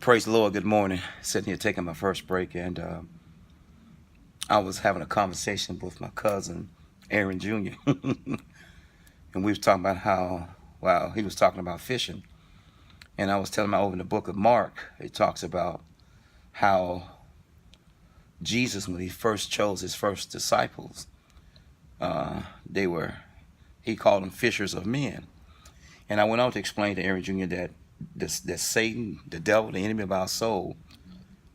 Praise the Lord. Good morning. Sitting here taking my first break, and I was having a conversation with my cousin Aaron Jr. and we was talking about how, well, he was talking about fishing, and I was telling him over in the book of Mark, it talks about how Jesus, when he first chose his first disciples, they were, he called them fishers of men. And I went on to explain to Aaron Jr. that that Satan, the devil, the enemy of our soul,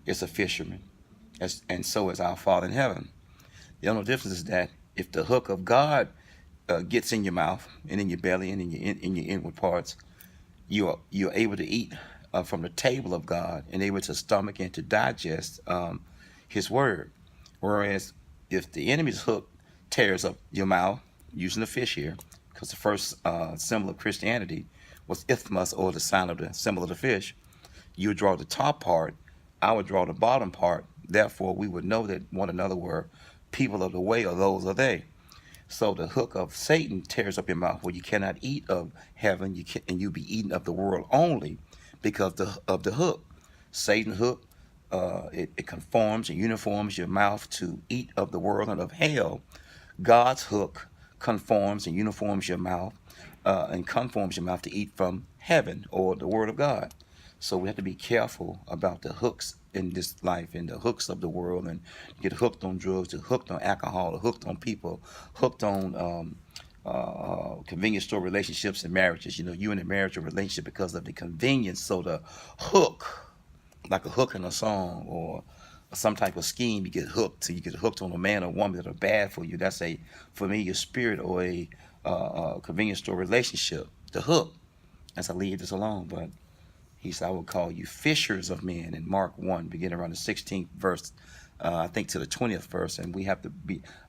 is a fisherman, and so is our Father in heaven. The only difference is that if the hook of God gets in your mouth and in your belly and in your inward parts, you're able to eat from the table of God and able to stomach and to digest His word. Whereas if the enemy's hook tears up your mouth, using the fish here, because the first symbol of Christianity was isthmus, or the sign of the symbol of the fish, you would draw the top part, I would draw the bottom part. Therefore, we would know that one another were people of the way, or those are they. So the hook of Satan tears up your mouth, where you cannot eat of heaven, and you be eaten of the world only because of the hook. Satan hook, it conforms and uniforms your mouth to eat of the world and of hell. God's hook conforms and uniforms your mouth and conforms your mouth to eat from heaven, or the word of God. So we have to be careful about the hooks in this life and the hooks of the world, and get hooked on drugs, or hooked on alcohol, or hooked on people, hooked on convenience store relationships and marriages. You know, you in a marriage or relationship because of the convenience. So the hook, like a hook in a song or some type of scheme, you get hooked. So you get hooked on a man or woman that are bad for you. That's a familiar spirit, or a convenience store relationship. The hook. As I leave this alone, but he said, I will call you fishers of men in Mark 1, beginning around the 16th verse, I think to the 20th verse. And we have to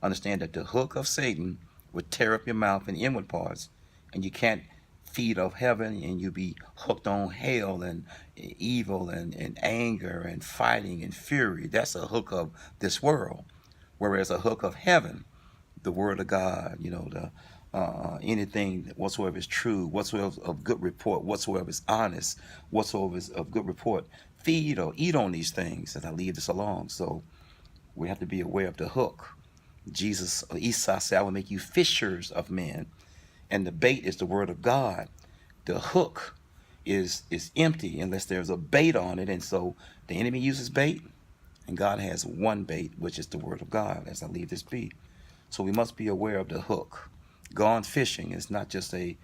understand that the hook of Satan would tear up your mouth and inward parts, and you can't feed of heaven, and you be hooked on hell and evil and anger and fighting and fury. That's a hook of this world. Whereas a hook of heaven, the word of God, you know, the anything whatsoever is true, whatsoever of good report, whatsoever is honest, whatsoever is of good report, feed or eat on these things as I leave this along. So we have to be aware of the hook. Jesus, Esau said, I will make you fishers of men. And the bait is the word of God. The hook is empty unless there's a bait on it. And so the enemy uses bait, and God has one bait, which is the word of God, as I leave this be. So we must be aware of the hook. Gone fishing is not just a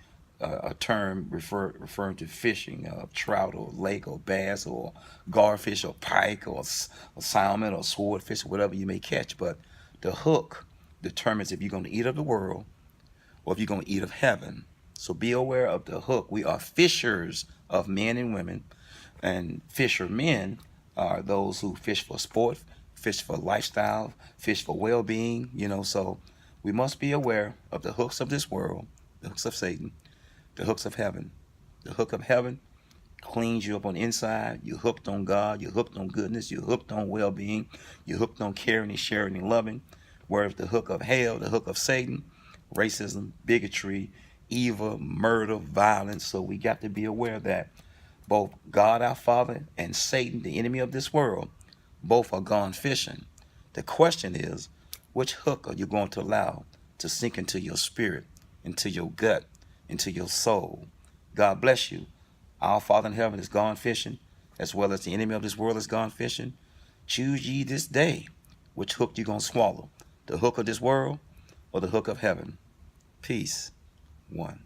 term referring to fishing of trout or lake or bass or garfish or pike or salmon or swordfish or whatever you may catch. But the hook determines if you're going to eat of the world or if you're going to eat of heaven. So be aware of the hook. We are fishers of men and women, and fishermen are those who fish for sport, fish for lifestyle, fish for well-being, you know. So we must be aware of the hooks of this world, the hooks of Satan, the hooks of heaven. The hook of heaven cleans you up on the inside. You're hooked on God. You're hooked on goodness. You're hooked on well-being. You're hooked on caring and sharing and loving. Whereas the hook of hell, the hook of Satan, racism, bigotry, evil, murder, violence. So we got to be aware of that both God our Father and Satan, the enemy of this world, both are gone fishing. The question is, which hook are you going to allow to sink into your spirit, into your gut, into your soul? God bless you. Our Father in heaven is gone fishing, as well as the enemy of this world is gone fishing. Choose ye this day which hook you going to swallow, the hook of this world or the hook of heaven. Peace. One.